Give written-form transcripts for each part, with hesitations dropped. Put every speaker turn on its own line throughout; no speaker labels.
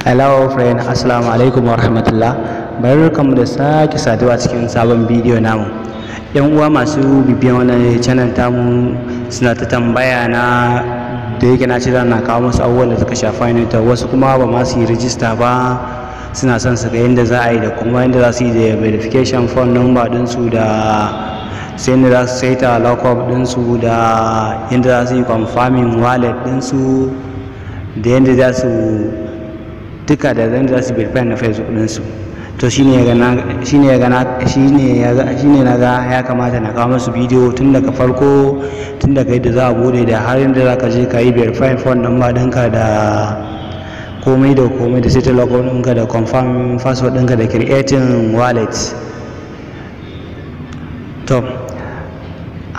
Hello friend, assalamu alaikum wa rahmatullah. Barkanmu da sake saduwa cikin sabon bidiyo namu. Yan uwa masu bibiyan wannan channel tamu suna ta tambaya na da yake na ce na kawo musu abubuwan da suka shafa ni ta wasu kuma ba ma su yi rijista ba, suna son su ga yadda za a yi da kuma yadda za su yi da verification phone number ɗinsu da sai yadda za su saita lockup ɗinsu da yadda za su yi confirming wallet ɗinsu da yadda za su duka da zan za su verify na Facebook ɗinsu. To shine na ga ya kamata na kawo musu bidiyo tun daga farko, tun daga yadda za a bude da har yadda za ka je ka yi verify phone number ɗinka da komai da komai da sai login ɗinka da confirm password ɗinka da creating wallet. To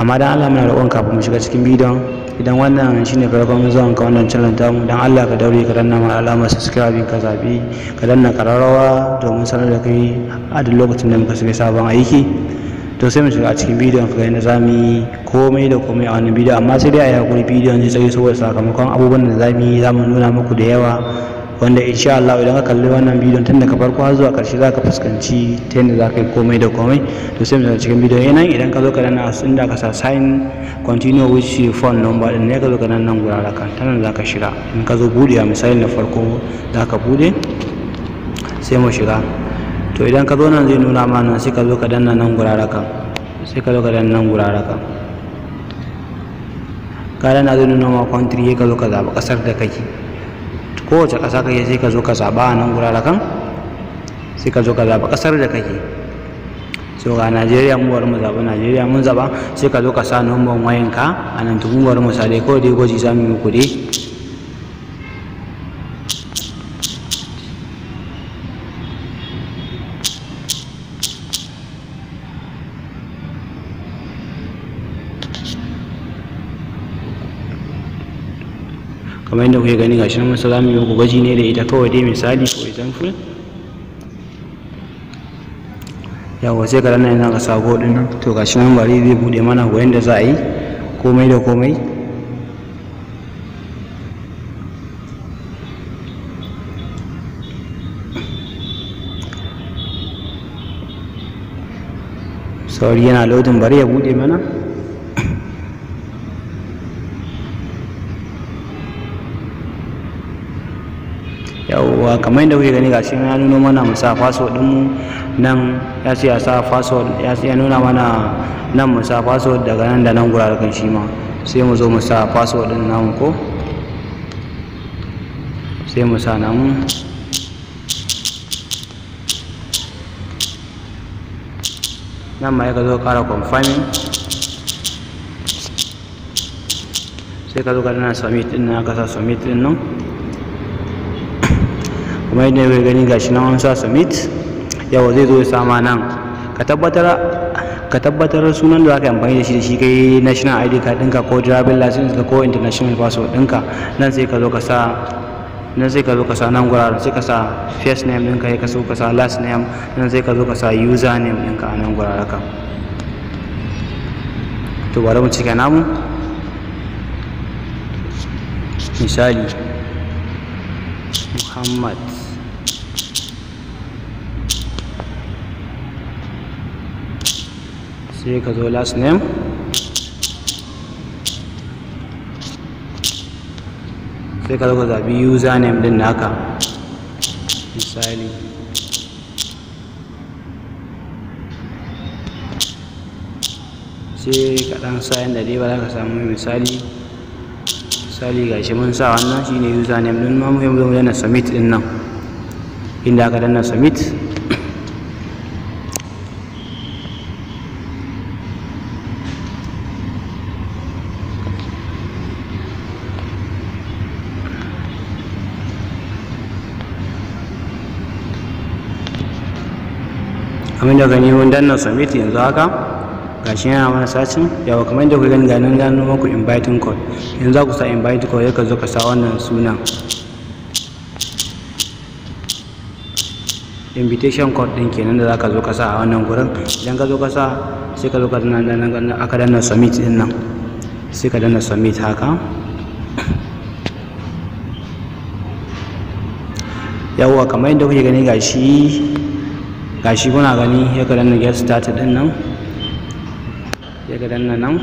amma dan Allah muna roƙon kafin mu shiga cikin bidiyon, idan wannan shine farkon zuwan ka wannan channel tamu, dan Allah ka daure ka danna mana alamar subscribe, ka zabi ka danna kararrawa domin sanar da kai a duk lokacin da muka shiga sabon aiki. To sai mu shiga cikin bidiyon ka ga yadda zamu yi komai da komai a wannan bidiyo, amma sai dai a yi hakuri bidiyon zai tsaye saboda sakamakon abubuwan da zamu nuna muku da yawa, wanda insha Allah idan ka kalli wannan bidiyon tun daga farko har zuwa ƙarshe za ka fuskanci ta yadda za ka yi komai da komai. To sai mu shiga cikin bidiyon nan, idan ka zo ka danna inda ka sa sign continue with your phone number din ne, ka zo ka danna nan gurara kan ta nan za ka shiga. In ka zo buɗe a misali na farko za ka buɗe sai mu shiga. To idan ka zo nan zai nuna ma nan sai ka zo ka danna nan gurara kan, sai ka zo ka danna nan gurara kan. Ka danna zai nuna ma country, ka zo ka zaɓi ƙasar da kake, kowace ƙasa kake sai ka zo ka zaɓa a nan gurara kan, sai ka zo ka zaɓa ƙasar da kake. So ga Najeriya, mu bari mu zaɓi Najeriya, mun zaɓa sai ka zo ka sa number wayanka a nan. To mu bari mu sa dai kawai dai gwaji za mu yi muku dai. Kamar yadda kuke gani gashi nan za mu yi muku gwaji ne da ita kawai dai misali for example. Yawa sai ka danna yana ka sako din nan. To gashi nan bari zai bude mana ga yadda za a yi komai da komai. Sorry yana loading, bari ya bude mana. Yawwa kamar yadda kuke gani gashi ya nuna mana mu sa password ɗinmu nan, ya ce a sa password, ya nuna mana nan mu sa password daga nan da nan guraren shi ma. Sai mu zo mu sa password ɗin namu ko sai mu sa namu. Nan ma ya ka zo ƙara confirming, sai ka zo ka dana submit ɗin nan, ka sa submit ɗin nan. Kuma yadda kuke gani gashi nan an sa submit. Yawa zai zo ya sama nan, ka tabbatar sunan da za ka yi amfani da shi kai national ID card ɗinka ko driving license ko international passport ɗinka. Nan sai ka zo ka sa nan guraren, sai ka sa first name ɗinka, sai ka sa last name, nan sai ka zo ka sa user name ɗinka a nan guraren ka. To bari mu cika namu misali Muhammad. Sai ka zo last name, sai ka zo ka zaɓi username ɗin naka misali. Sai ka ɗan sa yadda dai ba za ka samu misali gashi mun sa wannan shine username ɗin ma. Muhimmin mu danna submit ɗin nan, inda aka danna submit. Kamar da gani mun danna submit yanzu haka gashi yana mana sacin. Yawa kamar yadda kuka gani ga nan gano muku inviting code. Yanzu za ku sa invite code, ya ka zo ka sa wannan sunan invitation code ɗin kenan da za ka zo ka sa a wannan gurin. Idan ka zo ka sa sai ka zo ka danna aka danna submit ɗin nan, sai ka danna submit haka. yawwa kamar yadda kuke gani gashi kuna gani ya ka danna get started din nan, ya ka danna nan,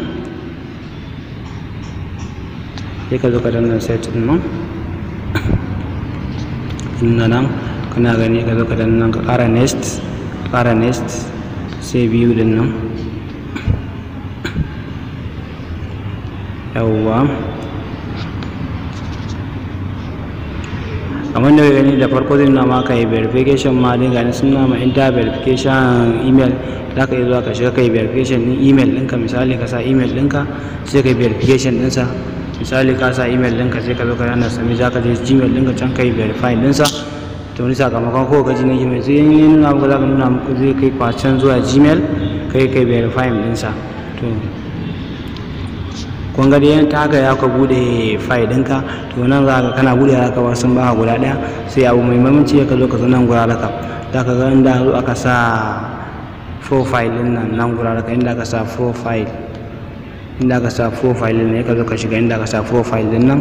ya ka zo ka danna set din nan, inda nan kana gani ka zo ka danna ka ƙara next sai view din nan, yawwa kamar da gani da farko zai nuna maka yi verification ma din gani sun nuna ma enter verification email, za ka iya zuwa ka shiga kai verification din email ɗinka, misali ka sa email ɗinka sai ka yi verification ɗinsa, misali ka sa email ɗinka sai ka zo ka yana sami za ka je gmail ɗinka can ka yi verify ɗinsa, to wani sakamakon ko gaji na gmail sai yin nuna maka za ka nuna maka zai kai kwacen zuwa gmail kai verify ɗinsa. To kun ga dai ta haka ya ka bude file ɗinka, to nan za ka kana bude haka ba sun ba guda ɗaya, sai abu mai mamaci ka zo ka zo nan gura raka, za ka ga inda aka sa profile ɗin nan gura raka, inda aka sa profile, inda aka sa profile ɗin ne ka zo ka shiga inda aka sa profile ɗin nan,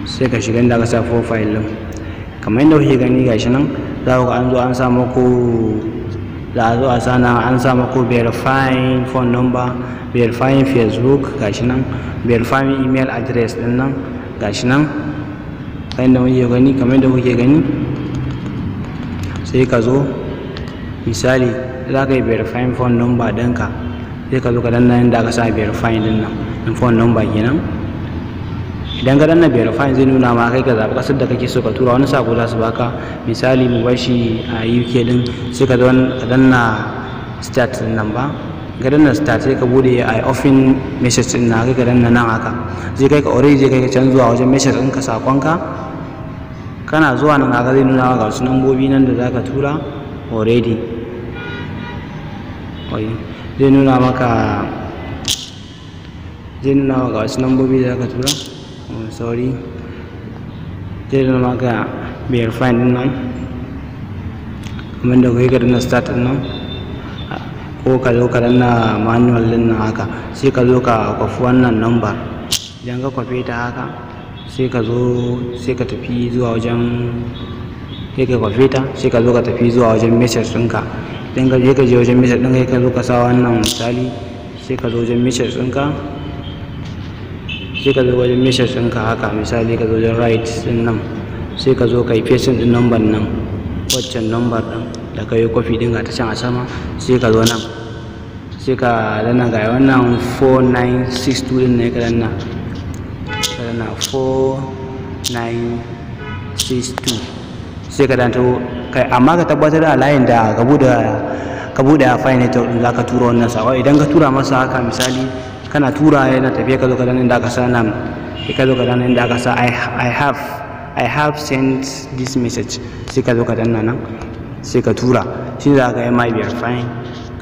sai ka shiga inda aka sa profile ɗin kamar yadda kuke gani gashi nan, za ku ga an zo an sa muku, za a zo a sana an sa muku verifying phone number, verifying Facebook gashi nan, verifying email address din nan gashi nan kamar yadda kuke gani, sai ka zo misali za ka yi verifying phone number ɗinka, sai ka zo ka danna inda aka sa verifying din nan phone number kenan. Idan ka danna verifying zai nuna ma kai ka zaɓi ƙasar da kake so ka tura, wani sako za su baka, misali mu bashi a UK din, sai ka danna start din nan ba, ka danna start sai ka bude a offin message din na kai ka danna nan haka, zai kai ka already zai kai ka can zuwa wajen message ɗinka sakonka, kana zuwa nan haka zai nuna maka wasu nambobi nan da zaka tura already, zai nuna maka wasu nambobi da zaka tura, sorry, zai nuna maka verify din nan kamar da kai ka danna start din nan, ko ka zo ka danna manual din nan haka, sai ka zo ka kwafi wannan number, idan ka kwafe ta haka sai ka zo sai ka tafi zuwa wajen, sai ka kwafe ta sai ka zo ka tafi zuwa wajen message ɗinka, idan ka je wajen message ɗinka ka zo ka sa wannan misali, sai ka zo wajen message ɗinka, sai ka zo wajen message ɗinka haka misali ka zo wajen right ɗin nan, sai ka zo ka yi pasting ɗin number nan, waccan number ɗin da ka yi copy ɗin ga ta can a sama, sai ka zo nan sai ka danna ga wannan 4962 ɗin ne ka danna 4962 sai ka danto kai, amma ka tabbatar da layin da ka bude a file network ɗin za ka tura wannan saƙo. Idan ka tura masa haka misali kana tura yana tafiya ka zo ka danna inda aka sa nan, ka zo ka danna inda aka sa I have sent this message, sai ka zo ka danna nan sai ka tura shi za ka yi my verifying,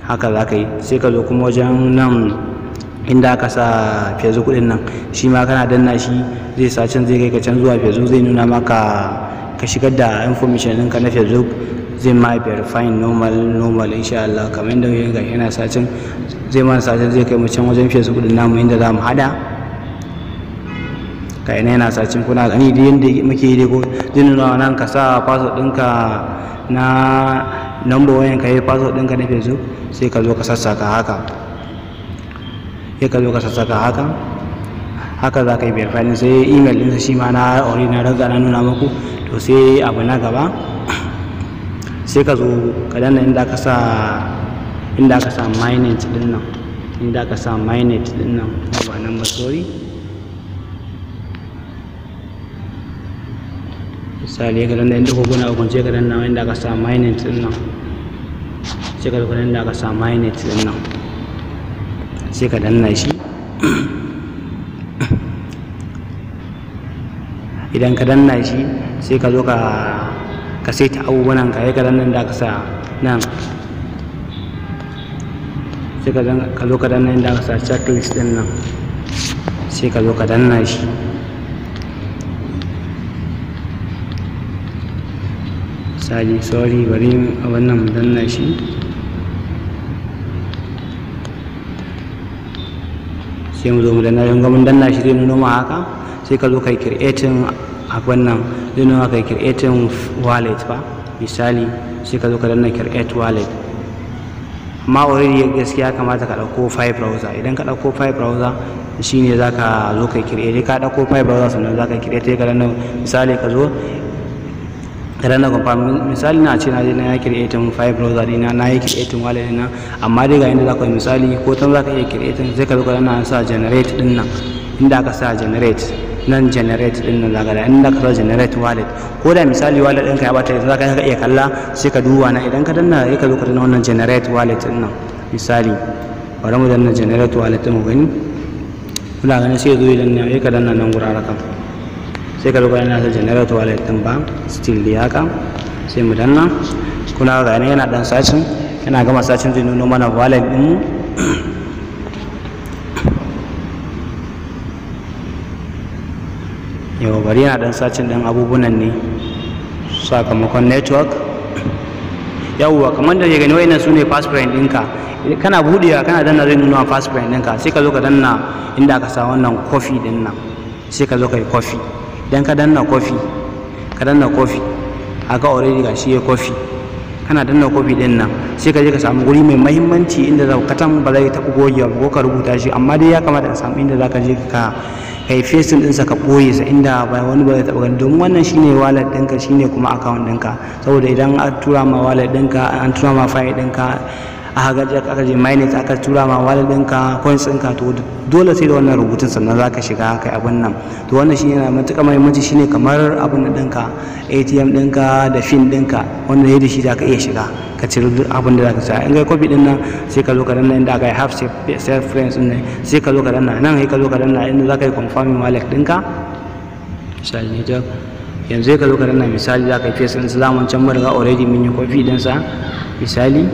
haka za ka yi. Sai ka zo kuma wajen nan inda aka sa Facebook din nan, shi ma kana danna shi zai sa can zai kai ka can zuwa Facebook, zai nuna maka ka shigar da information ɗinka na Facebook, zai ma verifying normal insha Allah kamar yadda yin ga yana sa can zai ma sa can zai kai mu can wajen Facebook din namu inda za mu hada kai ne yana sa can kuna gani da yadda muke yi ko zai nuna nan ka sa password ɗinka na number wayan ka yi password ɗinka na Facebook, sai ka zo ka sassaka haka, haka za ka yi verifying. Sai email ɗinsa shi ma na already na riga na nuna muku, to sai abu na gaba sai ka zo ka danna inda aka sa mainnet din nan, inda aka sa mainnet din nan ba nan ba sorry, misali ka danna inda koguna ukun sai ka danna inda aka sa mainnet din nan, sai ka zo inda aka sa mainnet din nan sai ka danna shi. Idan ka danna shi sai ka zo ka saita abubuwan ka, ka danna inda aka sa nan, sai ka zo ka danna inda aka sa checklist din nan, sai ka zo ka danna shi. Sorry bari a wannan danna shi, sai mu zo mu danna, don mun danna shi zai nuno ma haka, sai ka zo ka yi creating abin nan zai nuna kai creating wallet ba misali sai ka zo ka danna create wallet. amma already gaskiya kamata ka ɗauko file browser. idan ka ɗauko file browser shine za ka zo kai create. ka ɗauko file browser sannan za ka create ka danna misali ka zo ka danna confirm. misali na ce na je na yi creating file browser dina na yi creating wallet dina amma dai ga inda za ka yi misali ko tan za ka iya creating sai ka zo ka danna sa generate din nan inda aka sa generate nan generate din nan zaka da inda ka sa generate wallet. ko da misali wallet ɗinka ya bata za ka iya kalla sai ka duba na idan ka danna sai ka zo ka danna wannan generate wallet din nan misali bari mu danna generate wallet din mu gani kuna ganin sai zo idan ne sai ka danna nan gurara kan sai ka zo ka danna sa generate wallet din ba still dai haka sai mu danna kuna ga yana dan sacin yana gama sacin zai nuno mana wallet din mu yau bari yana dan sacin ɗin abubuwan ne sakamakon network. yawwa kamar da ya gani wayannan su ne password ɗinka. kana buɗewa kana danna zai nuna password ɗinka sai ka zo ka danna inda aka sa wannan coffee ɗin nan sai ka zo ka yi coffee. idan ka danna coffee haka already ga shi ya coffee. kana danna coffee ɗin nan sai ka je ka samu guri mai mahimmanci inda za ka tan ba zai taɓa gogewa ko ka rubuta shi amma dai ya kamata ka samu inda za ka je ka kai facing ɗinsa ka ɓoye sa inda ba wani ba zai taɓa gani domin wannan shine wallet ɗinka shine kuma account ɗinka. saboda idan an tura ma wallet ɗinka an tura ma file ɗinka aka je mainnet aka tura ma wallet ɗinka coins ɗinka to dole sai da wannan rubutun sannan za ka shiga kai abin nan. to wannan shine yana matuƙar muhimmanci shine kamar abin da ɗinka ATM ɗinka da fin ɗinka wanda yadda shi za ka iya shiga ka cire duk abin da za ka sa. in kai copy ɗin nan sai ka zo ka danna inda aka yi have self friends ɗin nan sai ka zo ka danna nan sai ka zo ka danna inda za ka yi confirming wallet ɗinka misali yanzu ka zo ka danna misali za ka yi face ɗin zamun can mu riga already mun yi copy ɗinsa misali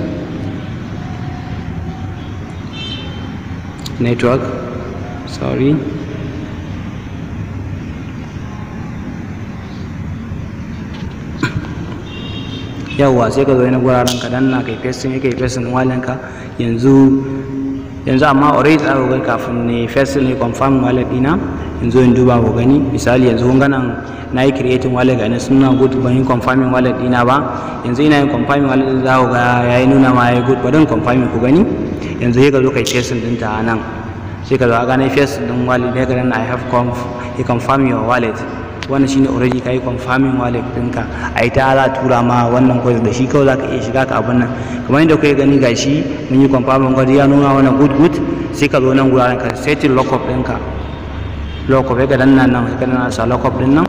network sorry yawwa sai ka zo na guraren ka danna kai facing wallet ka yanzu amma already za ku ga kafin ne facing ne confirm wallet dina yanzu in duba ku gani misali yanzu kun ganan na yi creating wallet ga suna good ban yi confirming wallet dina ba yanzu ina yin confirming wallet za ku ga yayi nuna ma yayi good ba don confirming ku gani yanzu sai ka zo kai facing din ta nan sai ka zo ga na face din wallet ne ga nan I have confirm your wallet. wannan shine already kai confirming wallet ɗinka a ita za tura ma wannan coin da shi kawai zaka iya shiga ka abin nan kamar yadda kuke gani gashi mun yi confirming coin ya nuna wannan good sai ka zo nan guraren ka setting lockup ɗinka lockup ya ga danna nan ka danna sa lockup ɗin nan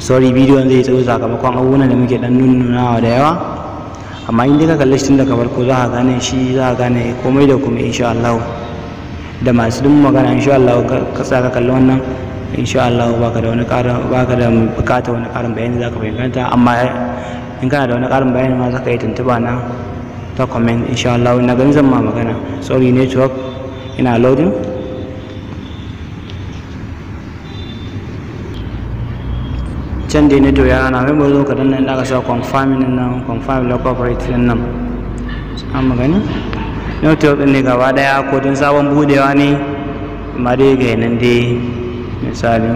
sorry bidiyon zai tsawo sakamakon abubuwan da muke dan nunawa da yawa amma in dai ka kalle shi tun daga farko za ka gane shi za ka gane komai da komai insha Allah da masu dun magana insha Allah ka tsaka kalli wannan insha Allah baka da bukatar wani karin bayani zaka fahimta amma in kana da wani karin bayani ma zaka yi tuntuba na ta comment insha Allah na ganin zan ma magana sorry network ina loading can dai network ya na mai zo ka danna inda ka sa confirm lockup rate din nan an magani network din ne gaba daya ko din sabon budewa ne amma dai ga nan dai misali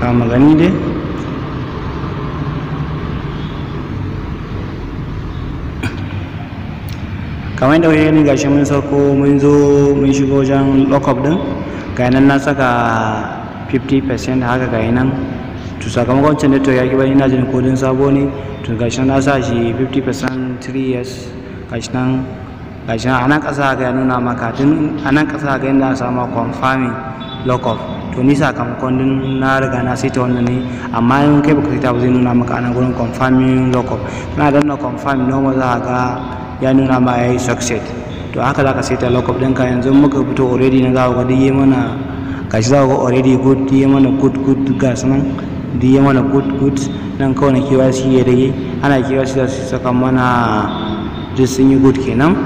ka magani dai kamar yadda kuke gani gashi mun sauko mun zo mun shigo wajen lockup din ga nan na saka 50% haka ga nan to sakamakon wancan network ya ki bani ina jin kodin sabo ne to gashi na sa shi 50% 3 years gashi nan a nan ƙasa ga ya nuna maka tun a nan ƙasa ga yadda sama confirming lockup to ni sakamakon din na riga na saita wannan ne amma in kai baka saita ba zai nuna maka a nan gurin confirming lockup kana danna confirm normal za ga ya nuna ma yayi success to haka zaka saita lockup ɗinka yanzu muka fito already na za ku ga duk yi mana gashi za ku ga already good yi mana good ga sanan duk yi mana good nan kawai na KYC ya rage ana KYC da su saka mana duk sun yi good kenan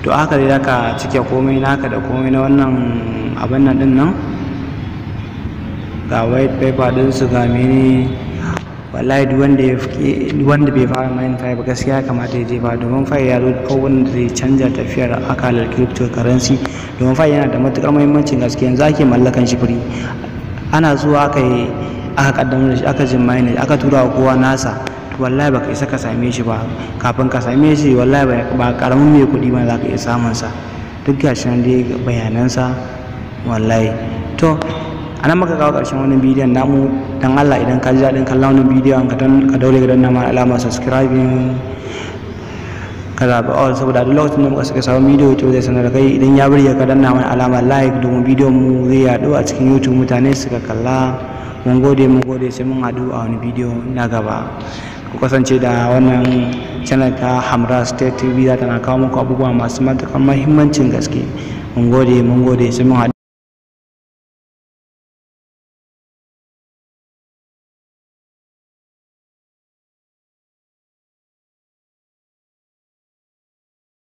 to haka dai zaka cike komai naka da komai na wannan abin nan din nan ga white paper din su ga mene wallahi duk wanda bai fara main fai ba gaskiya kamata ya je ba, domin fai ya zo da wanda zai canja tafiyar akalar cryptocurrency, domin fai yana da matukar muhimmancin gaske. Yanzu ake mallakan shi free, ana zuwa aka kaddamar da shi, aka jin mining, aka tura wa kowa nasa, to wallahi baka isa ka same shi ba. Kafin ka same shi wallahi ba karamin mai kuɗi ba za ka iya samun sa, duk gashi nan dai bayanansa wallahi. To anan muka kawo ƙarshen wannan bidiyon namu. Dan Allah idan ka ji daɗin kallon wannan bidiyon ka daure ka danna mana alamar subscribing ka zaɓi all, saboda duk lokacin da muka saka sabon bidiyo to zai sanar da kai. Idan ya burge ka danna mana alamar like domin bidiyon mu zai yaɗu a cikin YouTube, mutane suka kalla. Mun gode sai mun haɗu a wani bidiyo na gaba. Ku kasance da wannan channel ta Hamra State TV, za ta na kawo muku abubuwa masu matuƙar muhimmancin gaske. Mun gode sai mun haɗu.